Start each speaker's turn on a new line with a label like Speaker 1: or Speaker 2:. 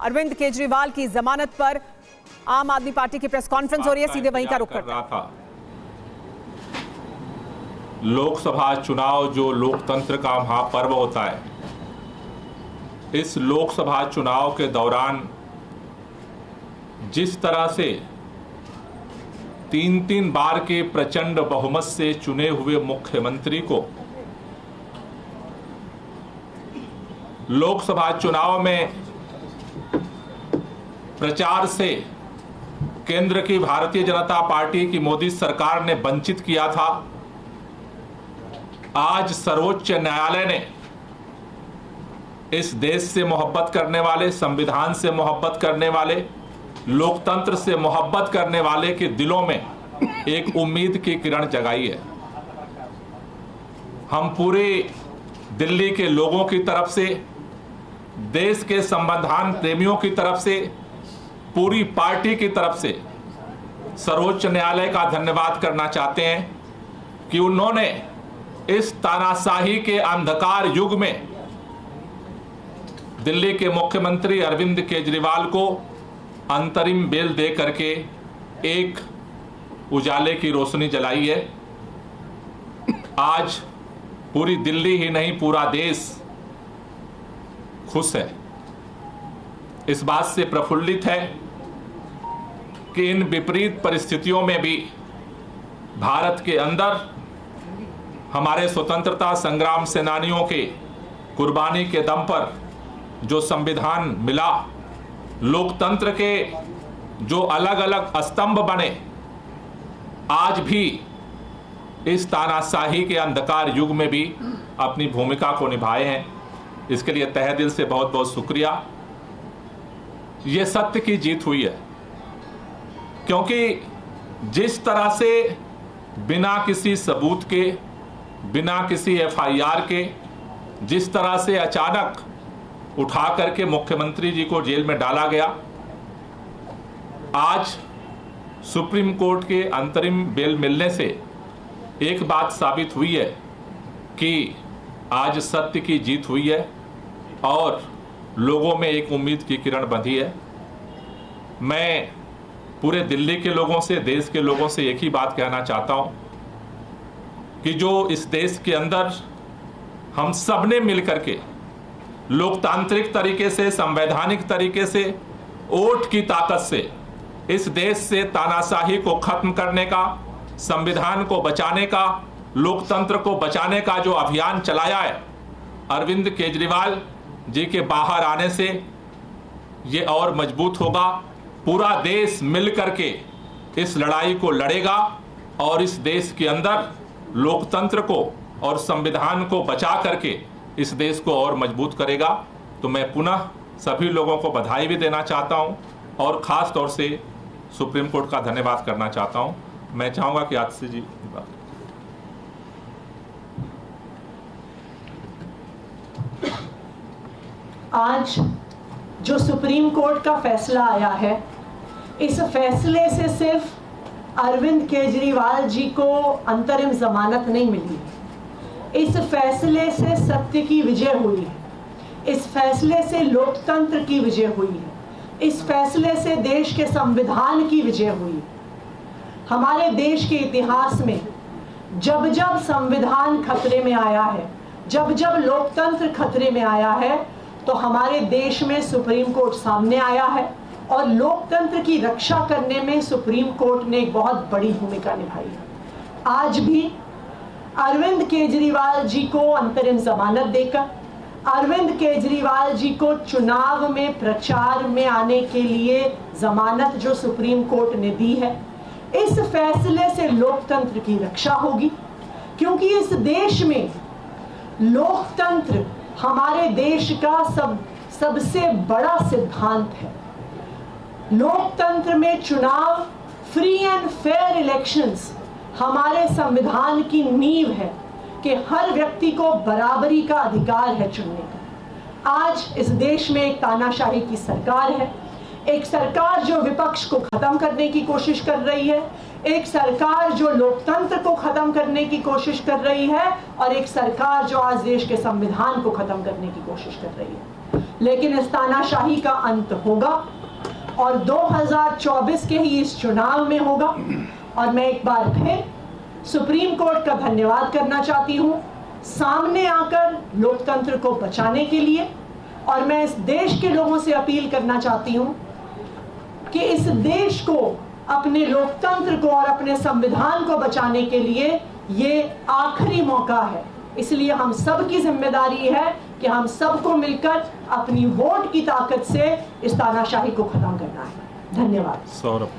Speaker 1: अरविंद केजरीवाल की जमानत पर आम आदमी पार्टी की प्रेस कॉन्फ्रेंस हो रही है, सीधे वहीं का रुख करते हैं।
Speaker 2: लोकसभा चुनाव जो लोकतंत्र का महापर्व होता है, इस लोकसभा चुनाव के दौरान जिस तरह से तीन बार के प्रचंड बहुमत से चुने हुए मुख्यमंत्री को लोकसभा चुनाव में प्रचार से केंद्र की भारतीय जनता पार्टी की मोदी सरकार ने वंचित किया था, आज सर्वोच्च न्यायालय ने इस देश से मोहब्बत करने वाले, संविधान से मोहब्बत करने वाले, लोकतंत्र से मोहब्बत करने वाले के दिलों में एक उम्मीद की किरण जगाई है। हम पूरे दिल्ली के लोगों की तरफ से, देश के संविधान प्रेमियों की तरफ से, पूरी पार्टी की तरफ से सर्वोच्च न्यायालय का धन्यवाद करना चाहते हैं कि उन्होंने इस तानाशाही के अंधकार युग में दिल्ली के मुख्यमंत्री अरविंद केजरीवाल को अंतरिम बेल दे करके एक उजाले की रोशनी जलाई है। आज पूरी दिल्ली ही नहीं, पूरा देश खुश है, इस बात से प्रफुल्लित है कि इन विपरीत परिस्थितियों में भी भारत के अंदर हमारे स्वतंत्रता संग्राम सेनानियों के कुर्बानी के दम पर जो संविधान मिला, लोकतंत्र के जो अलग अलग स्तंभ बने, आज भी इस तानाशाही के अंधकार युग में भी अपनी भूमिका को निभाए हैं। इसके लिए तहे दिल से बहुत बहुत शुक्रिया। ये सत्य की जीत हुई है, क्योंकि जिस तरह से बिना किसी सबूत के, बिना किसी एफआईआर के, जिस तरह से अचानक उठा करके मुख्यमंत्री जी को जेल में डाला गया, आज सुप्रीम कोर्ट के अंतरिम बेल मिलने से एक बात साबित हुई है कि आज सत्य की जीत हुई है और लोगों में एक उम्मीद की किरण बंधी है। मैं पूरे दिल्ली के लोगों से, देश के लोगों से एक ही बात कहना चाहता हूं कि जो इस देश के अंदर हम सब ने मिलकर के लोकतांत्रिक तरीके से, संवैधानिक तरीके से, वोट की ताकत से इस देश से तानाशाही को खत्म करने का, संविधान को बचाने का, लोकतंत्र को बचाने का जो अभियान चलाया है, अरविंद केजरीवाल जी के बाहर आने से ये और मजबूत होगा। पूरा देश मिलकर के इस लड़ाई को लड़ेगा और इस देश के अंदर लोकतंत्र को और संविधान को बचा करके इस देश को और मजबूत करेगा। तो मैं पुनः सभी लोगों को बधाई भी देना चाहता हूं और खास तौर से सुप्रीम कोर्ट का धन्यवाद करना चाहता हूं। मैं चाहूंगा कि आतिशी जी
Speaker 3: आज जो सुप्रीम कोर्ट का फैसला आया है, इस फैसले से सिर्फ अरविंद केजरीवाल जी को अंतरिम जमानत नहीं मिली, इस फैसले से सत्य की विजय हुई है, इस फैसले से लोकतंत्र की विजय हुई है, इस फैसले से देश के संविधान की विजय हुई है। हमारे देश के इतिहास में जब जब संविधान खतरे में आया है, जब जब लोकतंत्र खतरे में आया है, तो हमारे देश में सुप्रीम कोर्ट सामने आया है और लोकतंत्र की रक्षा करने में सुप्रीम कोर्ट ने एक बहुत बड़ी भूमिका निभाई है। आज भी अरविंद केजरीवाल जी को अंतरिम जमानत देकर, अरविंद केजरीवाल जी को चुनाव में प्रचार में आने के लिए जमानत जो सुप्रीम कोर्ट ने दी है, इस फैसले से लोकतंत्र की रक्षा होगी, क्योंकि इस देश में लोकतंत्र हमारे देश का सबसे बड़ा सिद्धांत है। लोकतंत्र में चुनाव, फ्री एंड फेयर इलेक्शंस हमारे संविधान की नींव है कि हर व्यक्ति को बराबरी का अधिकार है चुनने का। आज इस देश में एक तानाशाही की सरकार है, एक सरकार जो विपक्ष को खत्म करने की कोशिश कर रही है, एक सरकार जो लोकतंत्र को खत्म करने की कोशिश कर रही है और एक सरकार जो आज देश के संविधान को खत्म करने की कोशिश कर रही है। लेकिन इस तानाशाही का अंत होगा और 2024 के ही इस चुनाव में होगा। और मैं एक बार फिर सुप्रीम कोर्ट का धन्यवाद करना चाहती हूं सामने आकर लोकतंत्र को बचाने के लिए। और मैं इस देश के लोगों से अपील करना चाहती हूं कि इस देश को, अपने लोकतंत्र को और अपने संविधान को बचाने के लिए ये आखिरी मौका है। इसलिए हम सब की जिम्मेदारी है कि हम सबको मिलकर अपनी वोट की ताकत से इस तानाशाही को खत्म करना है। धन्यवाद।
Speaker 2: सौरभ।